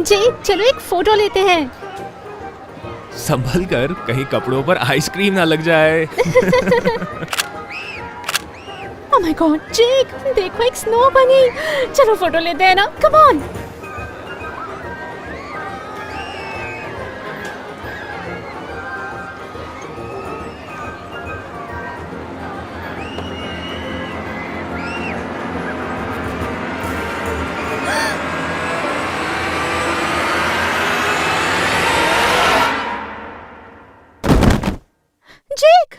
जी चलो एक फोटो लेते हैं। संभल कर, कहीं कपड़ों पर आइसक्रीम ना लग जाए। ओह माय गॉड जेक, देखो एक स्नो बनी। चलो फोटो लेते हैं ना, कम ऑन। जेक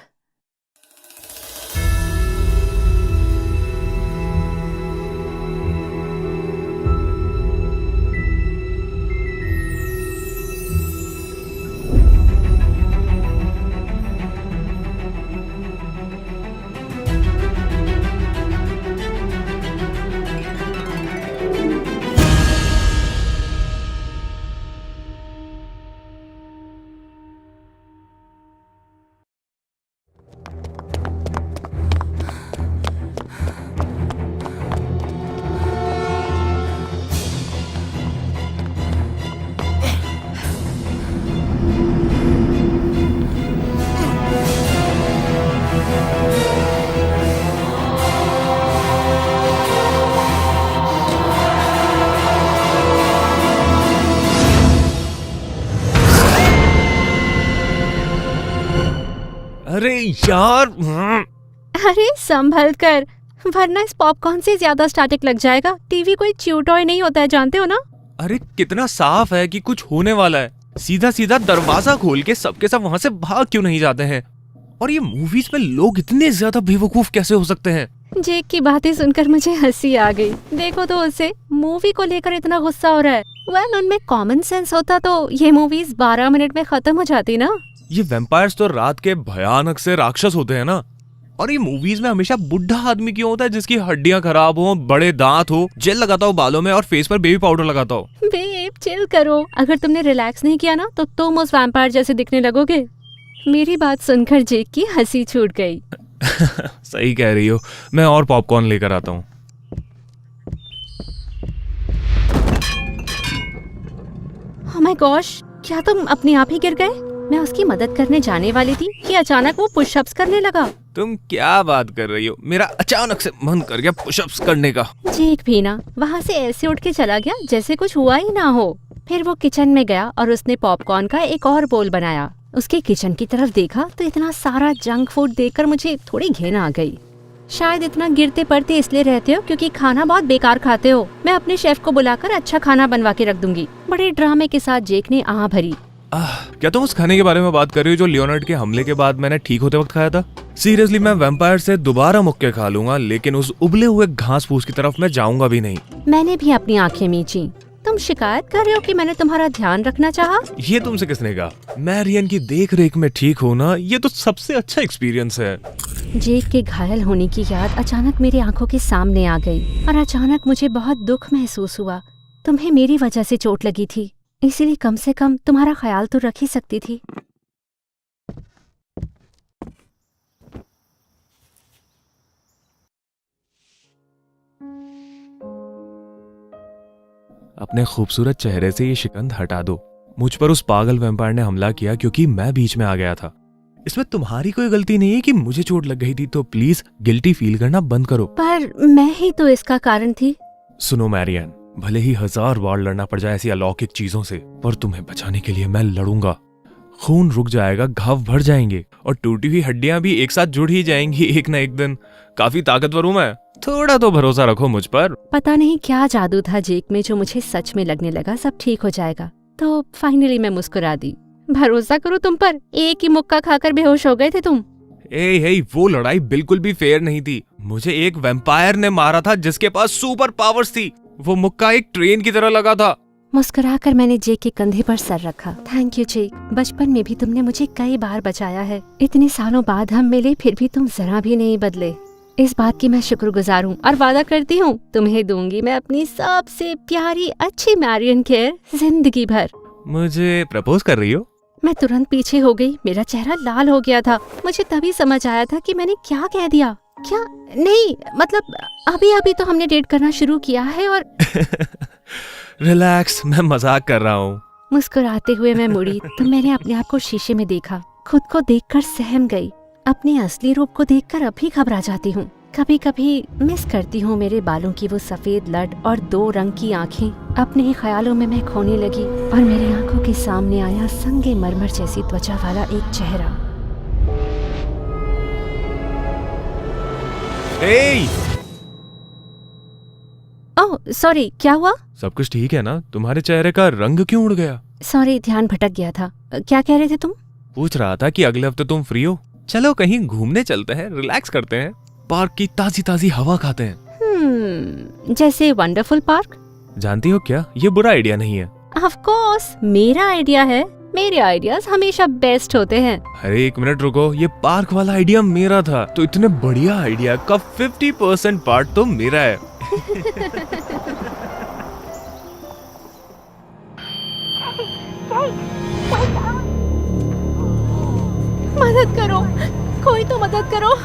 अरे यार, अरे संभल कर, वरना इस पॉपकॉर्न से ज्यादा स्टैटिक लग जाएगा। टीवी कोई च्यू टॉय नहीं होता है, जानते हो ना। अरे कितना साफ है कि कुछ होने वाला है। सीधा सीधा दरवाजा खोल के सबके सब वहाँ से भाग क्यों नहीं जाते हैं? और ये मूवीज में लोग इतने ज्यादा बेवकूफ कैसे हो सकते हैं? जेक की बातें सुनकर मुझे हंसी आ गई। देखो तो उसे मूवी को लेकर इतना गुस्सा हो रहा है। वेल, उनमें कॉमन सेंस होता तो ये मूवीज 12 मिनट में खत्म हो जाती ना। ये वैम्पायर्स तो रात के भयानक से राक्षस होते हैं ना। और ये मूवीज में हमेशा बुढ़ा आदमी क्यों होता है जिसकी हड्डियां खराब हो, बड़े दांत हो, जेल लगाता हो बालों में और फेस पर बेबी पाउडर लगाता हो। बेब चिल करो, अगर तुमने रिलैक्स नहीं किया ना तो तुम उस वैम्पायर जैसे दिखने लगोगे। मेरी बात सुनकर जेक की हंसी छूट गई। सही कह रही हो, मैं और पॉपकॉर्न लेकर आता हूँ। ओह माय गॉश, क्या तुम अपने आप ही गिर गए? मैं उसकी मदद करने जाने वाली थी कि अचानक वो पुशअप्स करने लगा। तुम क्या बात कर रही हो? मेरा अचानक से मन कर गया पुशअप्स करने का। जेक भी ना वहाँ से ऐसे उठ के चला गया जैसे कुछ हुआ ही ना हो। फिर वो किचन में गया और उसने पॉपकॉर्न का एक और बोल बनाया। उसके किचन की तरफ देखा तो इतना सारा जंक फूड देखकर मुझे थोड़ी घिन आ गई। शायद इतना गिरते पड़ते इसलिए रहते हो क्योंकि खाना बहुत बेकार खाते हो। मैं अपने शेफ को बुलाकर अच्छा खाना बनवा के रख दूंगी। बड़े ड्रामे के साथ जेक ने आह भरी। क्या तुम उस खाने के बारे में बात कर रही हो जो लियोनार्ड के हमले के बाद मैंने ठीक होते वक्त खाया था? सीरियसली, मैं वैम्पायर से दोबारा मुक्के खा लूंगा, लेकिन उस उबले हुए घास फूस की तरफ मैं जाऊंगा भी नहीं। मैंने भी अपनी आंखें मींची। तुम शिकायत कर रहे हो कि मैंने तुम्हारा ध्यान रखना चाहा? ये तुमसे किसने कहा? मैरियन की देख रेख में ठीक होना ये तो सबसे अच्छा एक्सपीरियंस है। जेक के घायल होने की याद अचानक मेरी आंखों के सामने आ गई और अचानक मुझे बहुत दुख महसूस हुआ। तुम्हें मेरी वजह से चोट लगी थी, इसीलिए कम से कम तुम्हारा ख्याल तो रख ही सकती थी। अपने खूबसूरत चेहरे से ये शिकंद हटा दो। मुझ पर उस पागल वैम्पायर ने हमला किया क्योंकि मैं बीच में आ गया था। इसमें तुम्हारी कोई गलती नहीं है कि मुझे चोट लग गई थी, तो प्लीज गिल्टी फील करना बंद करो। पर मैं ही तो इसका कारण थी। सुनो मैरियन, भले ही 1000 बार लड़ना पड़ जाए ऐसी अलौकिक चीजों से, पर तुम्हें बचाने के लिए मैं लड़ूंगा। खून रुक जाएगा, घाव भर जाएंगे और टूटी हुई हड्डियां भी एक साथ जुड़ ही जाएंगी एक ना एक दिन। काफी ताकतवर हूं मैं, थोड़ा तो भरोसा रखो मुझ पर। पता नहीं क्या जादू था जेक में जो मुझे सच में लगने लगा सब ठीक हो जाएगा। तो फाइनली मैं मुस्कुरा दी। भरोसा करो तुम पर, एक ही मुक्का खाकर बेहोश हो गए थे तुम। ए, वो लड़ाई बिल्कुल भी फेयर नहीं थी। मुझे एक वैम्पायर ने मारा था जिसके पास सुपर पावर्स थी। वो मुक्का एक ट्रेन की तरह लगा था। मुस्कुराकर मैंने जेक के कंधे पर सर रखा। थैंक यू जेक, बचपन में भी तुमने मुझे कई बार बचाया है। इतने सालों बाद हम मिले फिर भी तुम जरा भी नहीं बदले। इस बात की मैं शुक्रगुजार हूँ और वादा करती हूँ तुम्हें दूंगी मैं अपनी सबसे प्यारी अच्छी मैरियन केयर जिंदगी भर। मुझे प्रपोज कर रही हो? मैं तुरंत पीछे हो गई। मेरा चेहरा लाल हो गया था। मुझे तभी समझ आया था कि मैंने क्या कह दिया। क्या नहीं, मतलब अभी अभी तो हमने डेट करना शुरू किया है और रिलैक्स, मैं मजाक कर रहा हूँ। मुस्कुराते हुए मैं मुड़ी तो मैंने अपने आप को शीशे में देखा। खुद को देखकर सहम गई। अपने असली रूप को देखकर अभी घबरा जाती हूँ। कभी कभी मिस करती हूँ मेरे बालों की वो सफेद लट और 2 रंग की आँखें। अपने ही ख्यालों में मैं खोने लगी और मेरी आंखों के सामने आया संगे मरमर जैसी त्वचा वाला एक चेहरा। ओह सॉरी, क्या हुआ? सब कुछ ठीक है ना? तुम्हारे चेहरे का रंग क्यों उड़ गया? सॉरी, ध्यान भटक गया था। क्या कह रहे थे तुम? पूछ रहा था कि अगले हफ्ते तुम फ्री हो? चलो कहीं घूमने चलते हैं, रिलैक्स करते हैं, पार्क की ताजी ताजी हवा खाते हैं। जैसे वंडरफुल पार्क? जानती हो क्या, ये बुरा आइडिया नहीं है। ऑफ कोर्स, मेरा आइडिया है। मेरे आइडियाज हमेशा बेस्ट होते हैं। अरे 1 मिनट रुको, ये पार्क वाला आइडिया मेरा था, तो इतने बढ़िया आइडिया का 50% पार्ट तो मेरा है। मदद करो, कोई तो मदद करो।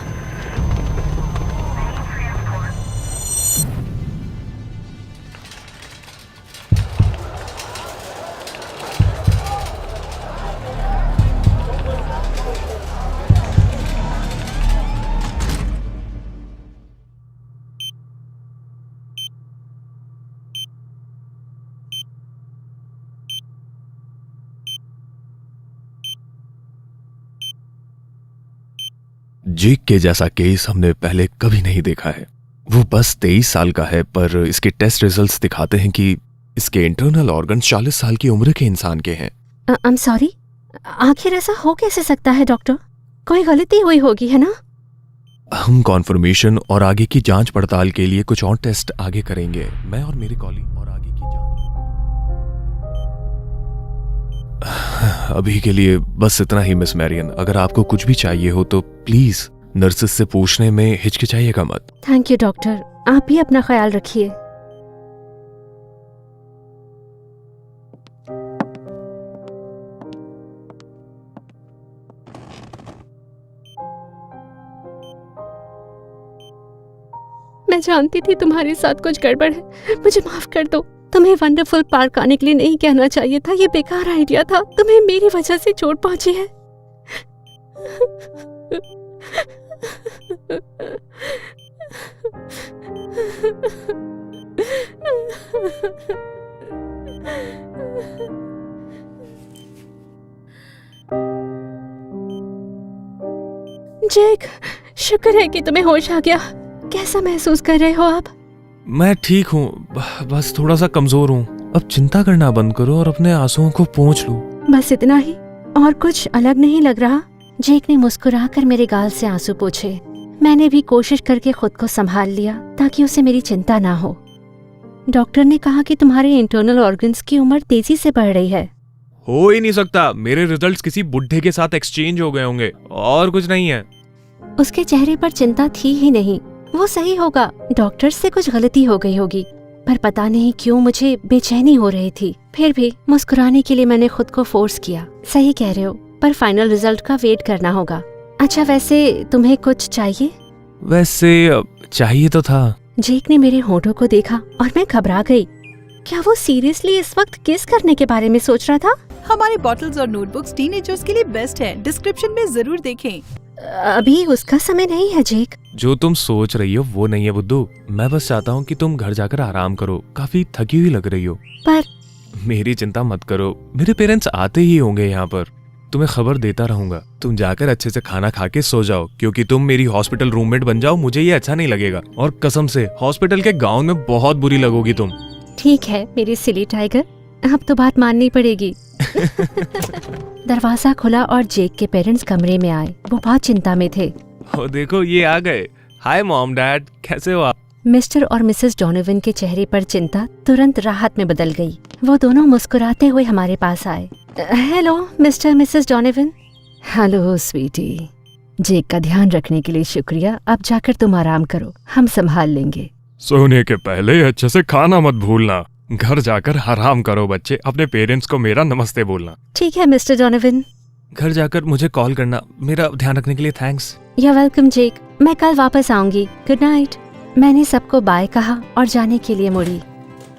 जेक के जैसा केस हमने पहले कभी नहीं देखा है। वो बस 23 साल का है, पर इसके टेस्ट रिजल्ट्स दिखाते हैं कि इसके इंटरनल ऑर्गन्स 40 साल की उम्र के इंसान के हैं। आई एम सॉरी, आखिर ऐसा हो कैसे सकता है डॉक्टर? कोई गलती हुई होगी, है ना? हम कॉन्फर्मेशन और आगे की जांच पड़ताल के लिए कुछ और टेस्ट आगे करेंगे, मैं और मेरे कॉलीग, और आगे की जांच। अभी के लिए बस इतना ही मिस मैरियन। अगर आपको कुछ भी चाहिए हो तो प्लीज नर्सेस से पूछने में हिचकिचाइएगा मत। थैंक यू डॉक्टर, आप भी अपना ख्याल रखिए। मैं जानती थी तुम्हारे साथ कुछ गड़बड़ है, मुझे माफ कर दो। तुम्हें वंडरफुल पार्क आने के लिए नहीं कहना चाहिए था, ये बेकार आइडिया था। तुम्हें मेरी वजह से चोट पहुंची है। जेक, शुक्र है कि तुम्हें होश आ गया। कैसा महसूस कर रहे हो आप? मैं ठीक हूँ, बस थोड़ा सा कमजोर हूँ। अब चिंता करना बंद करो और अपने आंसुओं को पोंछ लो। बस इतना ही, और कुछ अलग नहीं लग रहा? जेक ने मुस्कुराकर मेरे गाल से आंसू पोंछे। मैंने भी कोशिश करके खुद को संभाल लिया ताकि उसे मेरी चिंता ना हो। डॉक्टर ने कहा कि तुम्हारे इंटरनल ऑर्गन्स की उम्र तेजी से बढ़ रही है। हो ही नहीं सकता, मेरे रिजल्ट्स किसी बुढ़े के साथ एक्सचेंज हो गए होंगे, और कुछ नहीं है। उसके चेहरे पर चिंता थी ही नहीं। वो सही होगा, डॉक्टर से कुछ गलती हो गई होगी, पर पता नहीं क्यों मुझे बेचैनी हो रही थी। फिर भी मुस्कुराने के लिए मैंने खुद को फोर्स किया। सही कह रहे हो, पर फाइनल रिजल्ट का वेट करना होगा। अच्छा, वैसे तुम्हें कुछ चाहिए? वैसे चाहिए तो था। जेक ने मेरे होठों को देखा और मैं घबरा गई। क्या वो सीरियसली इस वक्त किस करने के बारे में सोच रहा था? हमारे बॉटल्स और नोटबुक्स टीनेजर्स के लिए बेस्ट हैं। डिस्क्रिप्शन में जरूर देखें। अभी उसका समय नहीं है जेक। जो तुम सोच रही हो वो नहीं है बुद्धू। मैं बस चाहता हूँ कि तुम घर जाकर आराम करो, काफी थकी हुई लग रही हो। पर मेरी चिंता मत करो, मेरे पेरेंट्स आते ही होंगे यहाँ पर। तुम्हें खबर देता रहूंगा। तुम जाकर अच्छे से खाना खा के सो जाओ, क्योंकि तुम मेरी हॉस्पिटल रूममेट बन जाओ, मुझे ये अच्छा नहीं लगेगा। और कसम से हॉस्पिटल के गाउन में बहुत बुरी लगोगी तुम। ठीक है मेरी सिली टाइगर, अब तो बात माननी पड़ेगी। दरवाजा खुला और जेक के पेरेंट्स कमरे में आए। वो बहुत चिंता में थे। ओ देखो, ये आ गए। हाय मॉम डैड, कैसे हो आप? मिस्टर और मिसेस डोनोवन के चेहरे पर चिंता तुरंत राहत में बदल गई। वो दोनों मुस्कुराते हुए हमारे पास आए। Hello mister missus Donovan. Hello sweetie. Jake का ध्यान रखने के लिए शुक्रिया। अब जाकर तुम आराम करो, हम संभाल लेंगे। सोने के पहले अच्छे से खाना मत भूलना। घर जाकर आराम करो बच्चे। अपने पेरेंट्स को मेरा नमस्ते बोलना। ठीक है मिस्टर डोनोवन। घर जाकर मुझे कॉल करना। मेरा ध्यान रखने के लिए थैंक्स। यू वेलकम जेक, मैं कल वापस आऊंगी। Good night. मैंने सबको बाय कहा और जाने के लिए मुड़ी।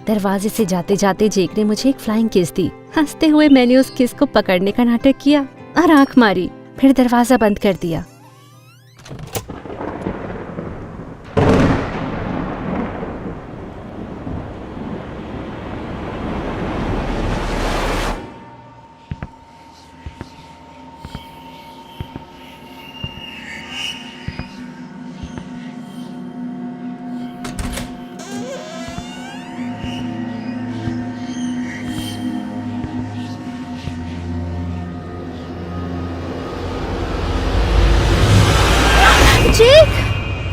दरवाजे से जाते जाते जेक ने मुझे एक फ्लाइंग किस दी। हंसते हुए मैंने उस किस को पकड़ने का नाटक किया और आंख मारी, फिर दरवाजा बंद कर दिया। जेक!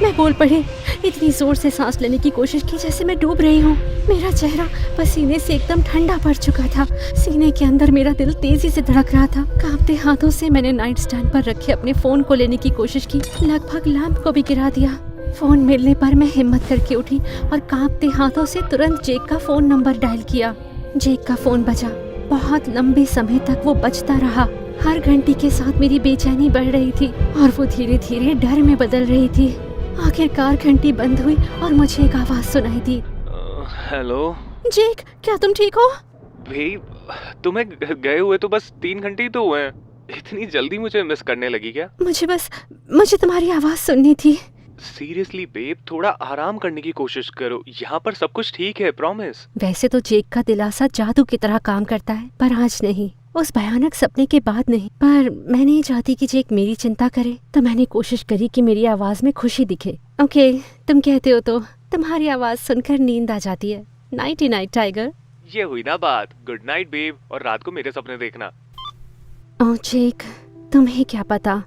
मैं बोल पड़ी। इतनी जोर से सांस लेने की कोशिश की जैसे मैं डूब रही हूँ। मेरा चेहरा पसीने से एकदम ठंडा पड़ चुका था। सीने के अंदर मेरा दिल तेजी से धड़क रहा था। कांपते हाथों से मैंने नाइट स्टैंड पर रखे अपने फोन को लेने की कोशिश की, लगभग लैंप को भी गिरा दिया। फोन मिलने पर मैं हिम्मत करके उठी और कांपते हाथों से तुरंत जेक का फोन नंबर डायल किया। जेक का फोन बजा। बहुत लंबे समय तक वो बजता रहा। हर घंटी के साथ मेरी बेचैनी बढ़ रही थी और वो धीरे धीरे डर में बदल रही थी। आखिरकार घंटी बंद हुई और मुझे एक आवाज सुनाई दी। हेलो जेक, क्या तुम ठीक हो? भाई, तुम्हें गए हुए तो बस 3 घंटे ही तो हुए हैं। इतनी जल्दी मुझे मिस करने लगी क्या? मुझे तुम्हारी आवाज सुननी थी। सीरियसली बेब, थोड़ा आराम करने की कोशिश करो। यहाँ पर सब कुछ ठीक है, प्रॉमिस। वैसे तो जेक का दिलासा जादू की तरह काम करता है, पर आज नहीं। उस भयानक सपने के बाद नहीं। पर मैं नहीं चाहती कि जेक मेरी चिंता करे, तो मैंने कोशिश करी कि मेरी आवाज में खुशी दिखे। ओके, तुम कहते हो तो तुम्हारी आवाज सुनकर नींद आ जाती है। Nighty night tiger. ये हुई ना बात। गुड नाइट बेब, और रात को मेरे सपने देखना। ओह जेक, तुम्हें क्या पता।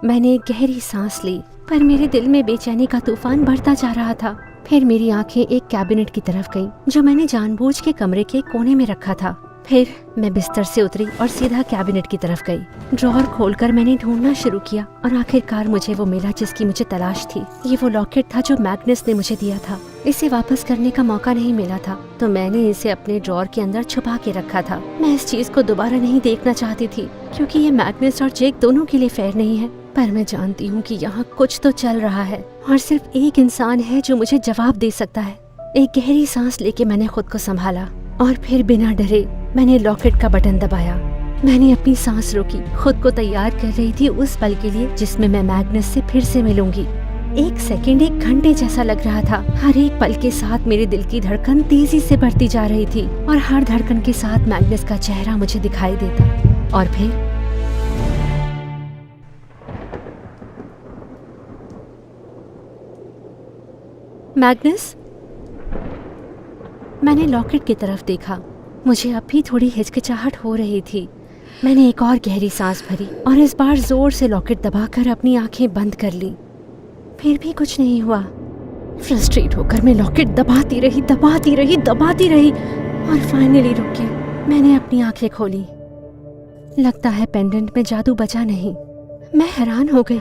मैंने एक गहरी सांस ली, पर मेरे दिल में बेचैनी का तूफान बढ़ता जा रहा था। फिर मेरी आंखें एक कैबिनेट की तरफ गईं, जो मैंने जानबूझ के कमरे के कोने में रखा था। फिर मैं बिस्तर से उतरी और सीधा कैबिनेट की तरफ गई। ड्रॉअर खोलकर मैंने ढूंढना शुरू किया और आखिरकार मुझे वो मिला जिसकी मुझे तलाश थी। ये वो लॉकेट था जो मैग्नस ने मुझे दिया था। इसे वापस करने का मौका नहीं मिला था, तो मैंने इसे अपने ड्रॉअर के अंदर छुपा के रखा था। मैं इस चीज को दोबारा नहीं देखना चाहती थी, क्योंकि ये मैग्नस और जेक दोनों के लिए फेयर नहीं है। पर मैं जानती हूँ कि यहाँ कुछ तो चल रहा है और सिर्फ एक इंसान है जो मुझे जवाब दे सकता है। एक गहरी सांस लेके मैंने खुद को संभाला और फिर बिना डरे मैंने लॉकेट का बटन दबाया। मैंने अपनी सांस रोकी, खुद को तैयार कर रही थी उस पल के लिए जिसमें मैं मैग्नस से फिर से मिलूंगी। 1 सेकंड 1 घंटे जैसा लग रहा था। हर एक पल के साथ मेरे दिल की धड़कन तेजी से बढ़ती जा रही थी और हर धड़कन के साथ मैग्नस का चेहरा मुझे दिखाई देता। और फिर मैग्नस। मैंने लॉकेट की तरफ देखा। मुझे अब भी थोड़ी हिचकिचाहट हो रही थी। मैंने एक और गहरी सांस भरी और इस बार जोर से लॉकेट दबाकर अपनी आंखें बंद कर ली। फिर भी कुछ नहीं हुआ। फ्रस्ट्रेट होकर मैं लॉकेट दबाती रही और फाइनली रुक गया। मैंने अपनी आंखें खोली। लगता है पेंडेंट में जादू बचा नहीं। मैं हैरान हो गई।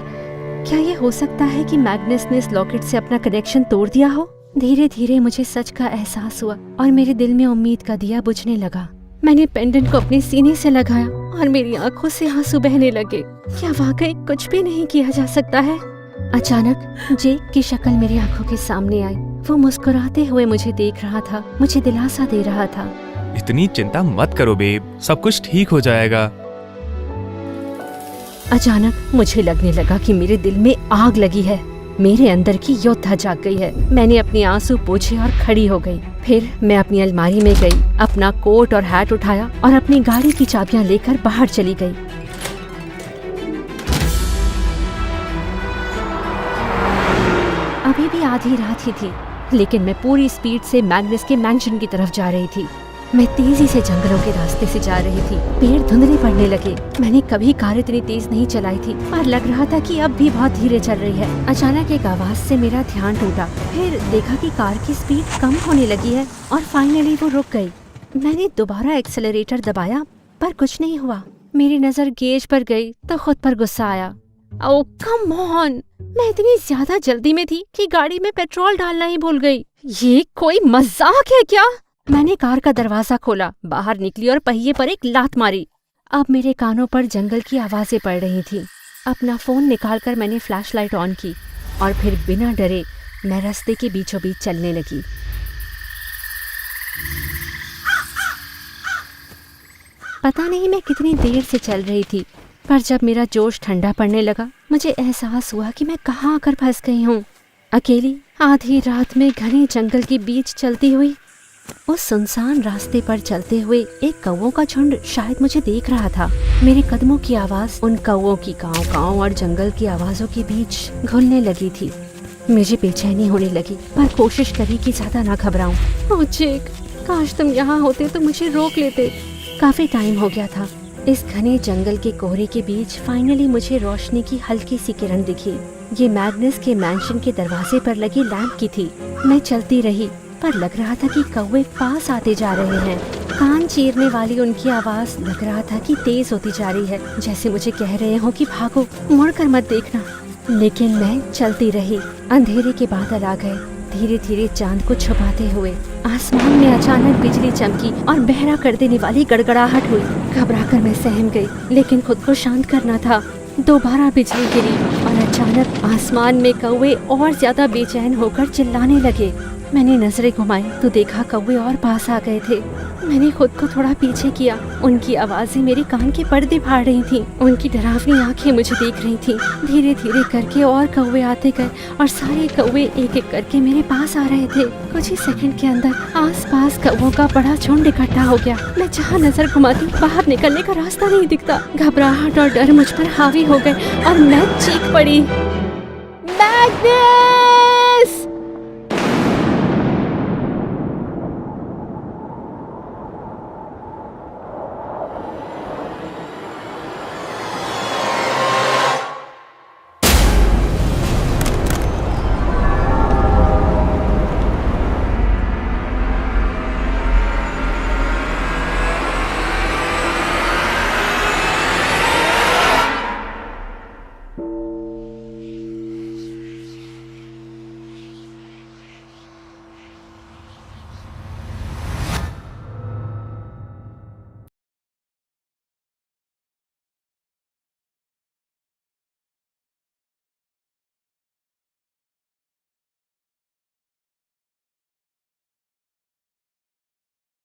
क्या ये हो सकता है कि मैग्नस ने इस लॉकेट से अपना कनेक्शन तोड़ दिया हो? धीरे धीरे मुझे सच का एहसास हुआ और मेरे दिल में उम्मीद का दिया बुझने लगा। मैंने पेंडेंट को अपने सीने से लगाया और मेरी आंखों से आंसू बहने लगे। क्या वाकई कुछ भी नहीं किया जा सकता है? अचानक जेक की शक्ल मेरी आंखों के सामने आई। वो मुस्कुराते हुए मुझे देख रहा था, मुझे दिलासा दे रहा था। इतनी चिंता मत करो बेब, सब कुछ ठीक हो जाएगा। अचानक मुझे लगने लगा कि मेरे दिल में आग लगी है। मेरे अंदर की योद्धा जाग गई है। मैंने अपने आंसू पोंछे और खड़ी हो गई। फिर मैं अपनी अलमारी में गई, अपना कोट और हैट उठाया और अपनी गाड़ी की चाबियां लेकर बाहर चली गई। अभी भी आधी रात ही थी, लेकिन मैं पूरी स्पीड से मैग्नस के मैंशन की तरफ जा रही थी। मैं तेजी से जंगलों के रास्ते से जा रही थी। पेड़ धुंधले पड़ने लगे। मैंने कभी कार इतनी तेज नहीं चलाई थी, पर लग रहा था कि अब भी बहुत धीरे चल रही है। अचानक एक आवाज से मेरा ध्यान टूटा। फिर देखा कि कार की स्पीड कम होने लगी है और फाइनली वो रुक गई। मैंने दोबारा एक्सेलरेटर दबाया, पर कुछ नहीं हुआ। मेरी नजर गेज पर गई तो खुद पर गुस्सा आया। ओह कम ऑन! मैं इतनी ज्यादा जल्दी में थी कि गाड़ी में पेट्रोल डालना ही भूल गई। ये कोई मजाक है क्या? मैंने कार का दरवाजा खोला, बाहर निकली और पहिए पर एक लात मारी। अब मेरे कानों पर जंगल की आवाजें पड़ रही थी। अपना फोन निकालकर मैंने फ्लैशलाइट ऑन की और फिर बिना डरे मैं रास्ते के बीचों बीच चलने लगी। पता नहीं मैं कितनी देर से चल रही थी, पर जब मेरा जोश ठंडा पड़ने लगा मुझे एहसास हुआ कि मैं कहाँ आकर फंस गई हूँ। अकेली आधी रात में घने जंगल के बीच चलती हुई। उस सुनसान रास्ते पर चलते हुए एक कौवों का झुंड शायद मुझे देख रहा था। मेरे कदमों की आवाज उन कौवों की काँव काँव और जंगल की आवाजों के बीच घुलने लगी थी। मुझे बेचैनी होने लगी, पर कोशिश करी कि ज्यादा ना घबराऊं। ओह जैक, काश तुम यहाँ होते तो मुझे रोक लेते। काफी टाइम हो गया था। इस घने जंगल के कोहरे के बीच फाइनली मुझे रोशनी की हल्की सी किरण दिखी। ये मैग्नस के मैंशन के दरवाजे पर लगी लैंप की थी। मैं चलती रही, पर लग रहा था कि कौवे पास आते जा रहे हैं। कान चीरने वाली उनकी आवाज लग रहा था कि तेज होती जा रही है, जैसे मुझे कह रहे हो कि भागो, मुड़कर मत देखना। लेकिन मैं चलती रही। अंधेरे के बादल आ गए, धीरे धीरे चांद को छुपाते हुए। आसमान में अचानक बिजली चमकी और बहरा कर देने वाली गड़गड़ाहट हुई। घबराकर मैं सहम गई, लेकिन खुद को शांत करना था। दोबारा बिजली गिरी और अचानक आसमान में कौवे और ज्यादा बेचैन होकर चिल्लाने लगे। मैंने नजरें घुमाई तो देखा कौवे और पास आ गए थे। मैंने खुद को थोड़ा पीछे किया। उनकी आवाजें मेरे कान के पर्दे फाड़ रही थीं। उनकी डरावनी आंखें मुझे देख रही थीं। धीरे धीरे करके और कौवे आते गए और सारे कौवे एक एक करके मेरे पास आ रहे थे। कुछ ही सेकंड के अंदर आसपास कौवों का बड़ा झुंड इकट्ठा हो गया। मैं जहाँ नजर घुमाती बाहर निकलने का रास्ता नहीं दिखता। घबराहट और डर मुझ पर हावी हो गए और मैं चीख पड़ी, मैग्नस!